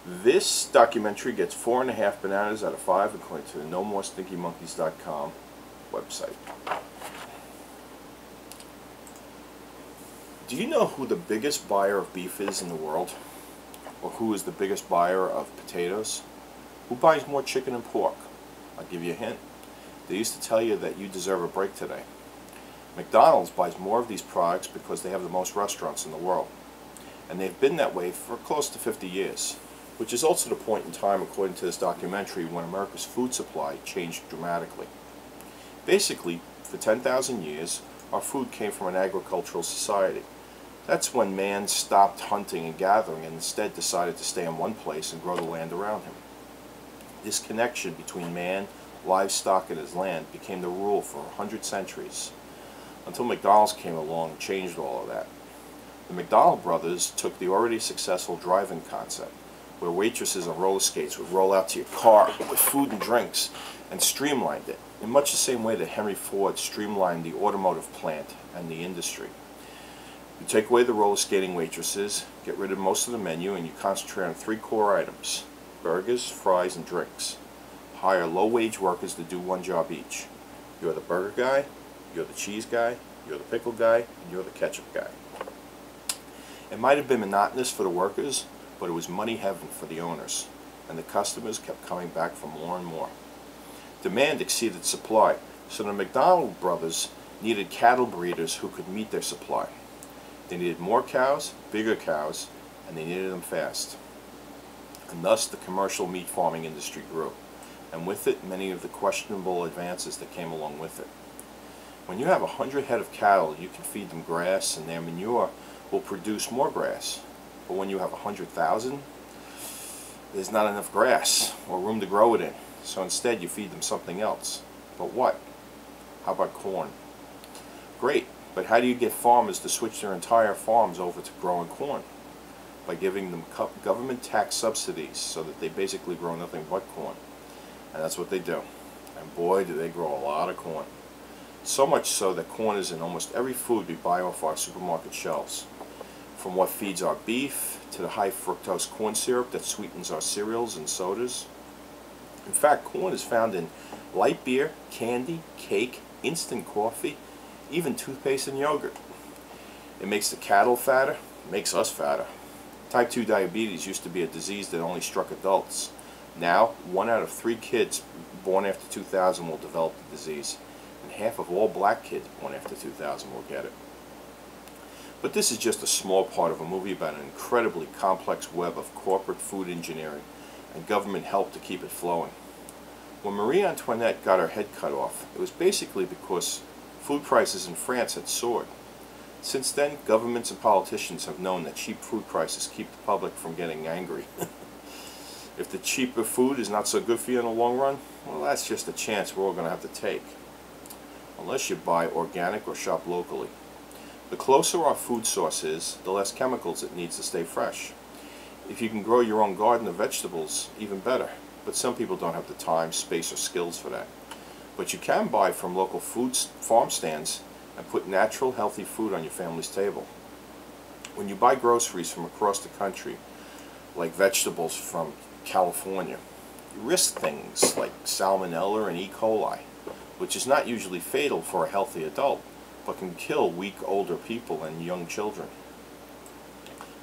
This documentary gets 4.5 bananas out of 5 according to the NoMoreStinkyMonkeys.com website. Do you know who the biggest buyer of beef is in the world? Or who is the biggest buyer of potatoes? Who buys more chicken and pork? I'll give you a hint. They used to tell you that you deserve a break today. McDonald's buys more of these products because they have the most restaurants in the world. And they've been that way for close to 50 years. Which is also the point in time, according to this documentary, when America's food supply changed dramatically. Basically, for 10,000 years, our food came from an agricultural society. That's when man stopped hunting and gathering and instead decided to stay in one place and grow the land around him. This connection between man, livestock, and his land became the rule for 100 centuries, until McDonald's came along and changed all of that. The McDonald brothers took the already successful drive-in concept, where waitresses on roller skates would roll out to your car with food and drinks, and streamlined it, in much the same way that Henry Ford streamlined the automotive plant and the industry. You take away the roller skating waitresses, get rid of most of the menu, and you concentrate on 3 core items: burgers, fries, and drinks. Hire low-wage workers to do one job each. You're the burger guy, you're the cheese guy, you're the pickle guy, and you're the ketchup guy. It might have been monotonous for the workers, but it was money heaven for the owners, and the customers kept coming back for more and more. Demand exceeded supply, so the McDonald brothers needed cattle breeders who could meet their supply. They needed more cows, bigger cows, and they needed them fast. And thus the commercial meat farming industry grew, and with it many of the questionable advances that came along with it. When you have 100 head of cattle, you can feed them grass, and their manure will produce more grass. But when you have 100,000, there's not enough grass or room to grow it in. So instead you feed them something else. But what? How about corn? Great, but how do you get farmers to switch their entire farms over to growing corn? By giving them government tax subsidies so that they basically grow nothing but corn. And that's what they do. And boy, do they grow a lot of corn. So much so that corn is in almost every food we buy off our supermarket shelves. From what feeds our beef, to the high fructose corn syrup that sweetens our cereals and sodas. In fact, corn is found in light beer, candy, cake, instant coffee, even toothpaste and yogurt. It makes the cattle fatter, it makes us fatter. Type 2 diabetes used to be a disease that only struck adults. Now, 1 out of 3 kids born after 2000 will develop the disease, and half of all black kids born after 2000 will get it. But this is just a small part of a movie about an incredibly complex web of corporate food engineering and government help to keep it flowing. When Marie Antoinette got her head cut off, it was basically because food prices in France had soared. Since then, governments and politicians have known that cheap food prices keep the public from getting angry. If the cheaper food is not so good for you in the long run, well, that's just a chance we're all going to have to take. Unless you buy organic or shop locally. The closer our food source is, the less chemicals it needs to stay fresh. If you can grow your own garden of vegetables, even better. But some people don't have the time, space, or skills for that. But you can buy from local farm stands and put natural, healthy food on your family's table. When you buy groceries from across the country, like vegetables from California, you risk things like salmonella and E. coli, which is not usually fatal for a healthy adult, but can kill weak older people and young children.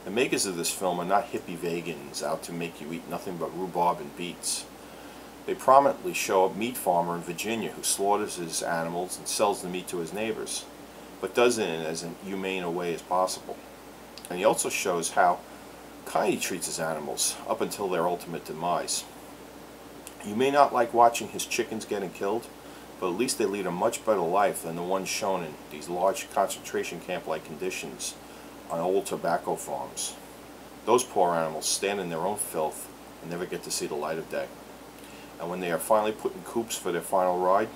The makers of this film are not hippie vegans out to make you eat nothing but rhubarb and beets. They prominently show a meat farmer in Virginia who slaughters his animals and sells the meat to his neighbors, but does it in as humane a way as possible. And he also shows how kind he treats his animals up until their ultimate demise. You may not like watching his chickens getting killed, but at least they lead a much better life than the ones shown in these large concentration camp-like conditions on old tobacco farms. Those poor animals stand in their own filth and never get to see the light of day. And when they are finally put in coops for their final ride,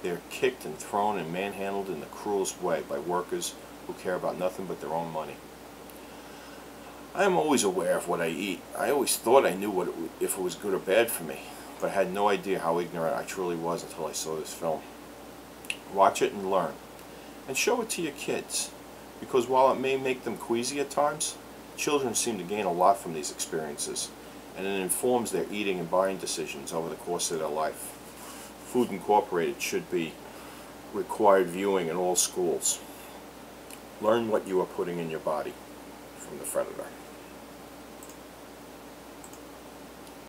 they are kicked and thrown and manhandled in the cruelest way by workers who care about nothing but their own money. I am always aware of what I eat. I always thought I knew if it was good or bad for me, but I had no idea how ignorant I truly was until I saw this film. Watch it and learn. And show it to your kids, because while it may make them queasy at times, children seem to gain a lot from these experiences, and it informs their eating and buying decisions over the course of their life. Food Incorporated should be required viewing in all schools. Learn what you are putting in your body from the Predator.